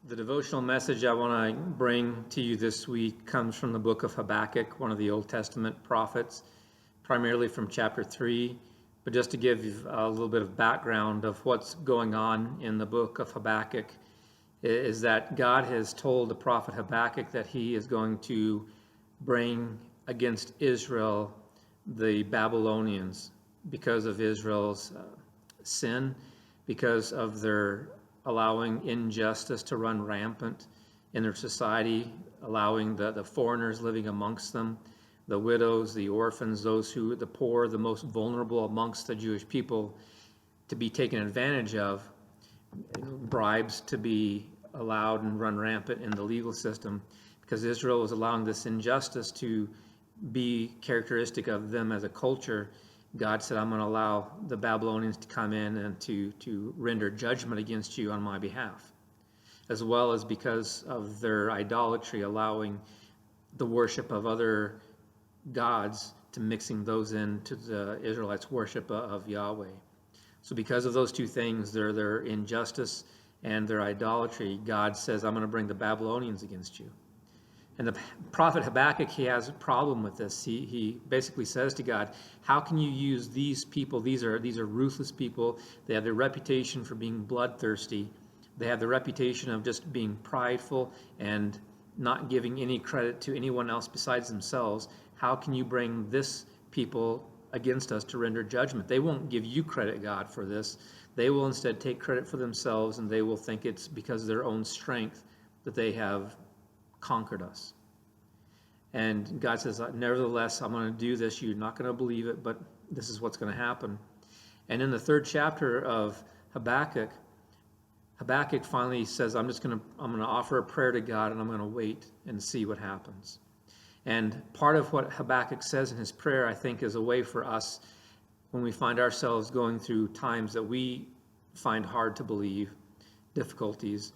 The devotional message I want to bring to you this week comes from the book of Habakkuk, one of the Old Testament prophets, primarily from chapter 3. But just to give you a little bit of background of what's going on in the book of Habakkuk, is that God has told the prophet Habakkuk that he is going to bring against Israel the Babylonians because of Israel's sin, because of their allowing injustice to run rampant in their society, allowing the foreigners living amongst them, the widows, the orphans, the poor, the most vulnerable amongst the Jewish people, to be taken advantage of, bribes to be allowed and run rampant in the legal system, because Israel was allowing this injustice to be characteristic of them as a culture. God said, I'm going to allow the Babylonians to come in and to render judgment against you on my behalf, as well as because of their idolatry, allowing the worship of other gods to mixing those into the Israelites' worship of Yahweh. So because of those two things, their injustice and their idolatry, God says, I'm going to bring the Babylonians against you. And the prophet Habakkuk, he has a problem with this. He basically says to God, how can you use these people? These are ruthless people. They have the reputation for being bloodthirsty. They have the reputation of just being prideful and not giving any credit to anyone else besides themselves. How can you bring this people against us to render judgment? They won't give you credit, God, for this. They will instead take credit for themselves, and they will think it's because of their own strength that they have conquered us. And God says, nevertheless, I'm going to do this. You're not going to believe it, but this is what's going to happen. And in the 3rd chapter of Habakkuk, Habakkuk finally says, I'm going to offer a prayer to God, and I'm going to wait and see what happens. And part of what Habakkuk says in his prayer, I think, is a way for us when we find ourselves going through times that we find hard to believe, difficulties.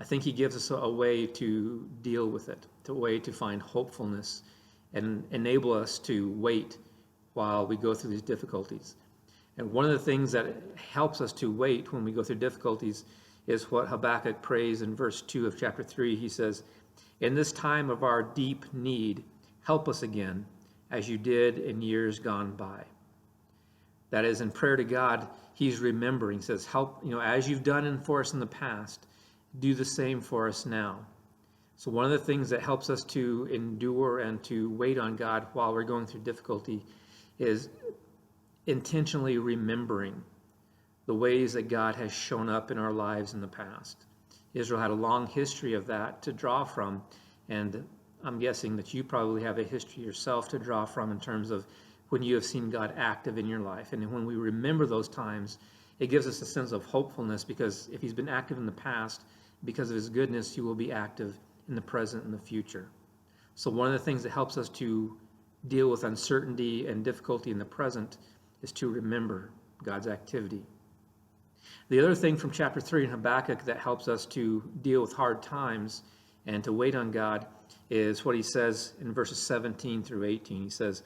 I think he gives us a way to deal with it, a way to find hopefulness and enable us to wait while we go through these difficulties. And one of the things that helps us to wait when we go through difficulties is what Habakkuk prays in verse 2 of chapter 3. He says, in this time of our deep need, help us again, as you did in years gone by. That is, in prayer to God, he's remembering. He says, help, as you've done for us in the past, do the same for us now. So one of the things that helps us to endure and to wait on God while we're going through difficulty is intentionally remembering the ways that God has shown up in our lives in the past. Israel had a long history of that to draw from, and I'm guessing that you probably have a history yourself to draw from in terms of when you have seen God active in your life. And when we remember those times, it gives us a sense of hopefulness, because if he's been active in the past, because of his goodness, he will be active in the present and the future. So one of the things that helps us to deal with uncertainty and difficulty in the present is to remember God's activity. The other thing from chapter 3 in Habakkuk that helps us to deal with hard times and to wait on God is what he says in verses 17 through 18. He says,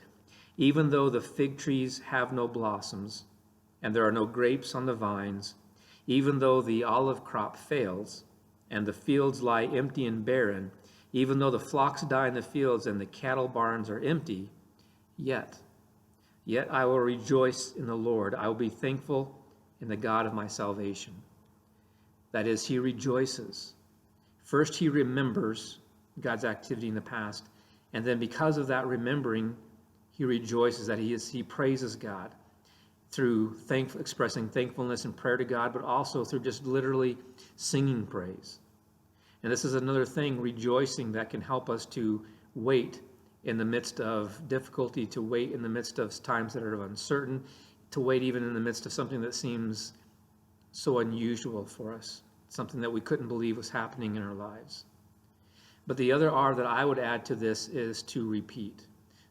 even though the fig trees have no blossoms and there are no grapes on the vines, even though the olive crop fails and the fields lie empty and barren, even though the flocks die in the fields and the cattle barns are empty, yet I will rejoice in the Lord. I will be thankful in the God of my salvation. That is, he rejoices. First, he remembers God's activity in the past, and then because of that remembering, he rejoices, that he praises God through expressing thankfulness and prayer to God, but also through just literally singing praise. And this is another thing, rejoicing, that can help us to wait in the midst of difficulty, to wait in the midst of times that are uncertain, to wait even in the midst of something that seems so unusual for us, something that we couldn't believe was happening in our lives. But the other R that I would add to this is to repeat,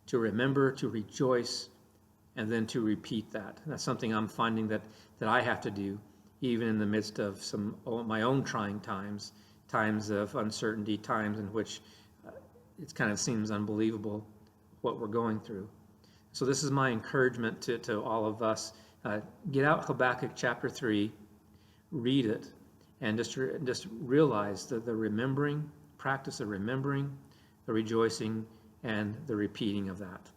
to remember, to rejoice, and then to repeat that. That's something I'm finding that I have to do, even in the midst of some my own trying times of uncertainty, times in which it kind of seems unbelievable what we're going through. So this is my encouragement to all of us. Get out Habakkuk chapter 3, read it, and just realize that the remembering, practice of remembering, the rejoicing, and the repeating of that.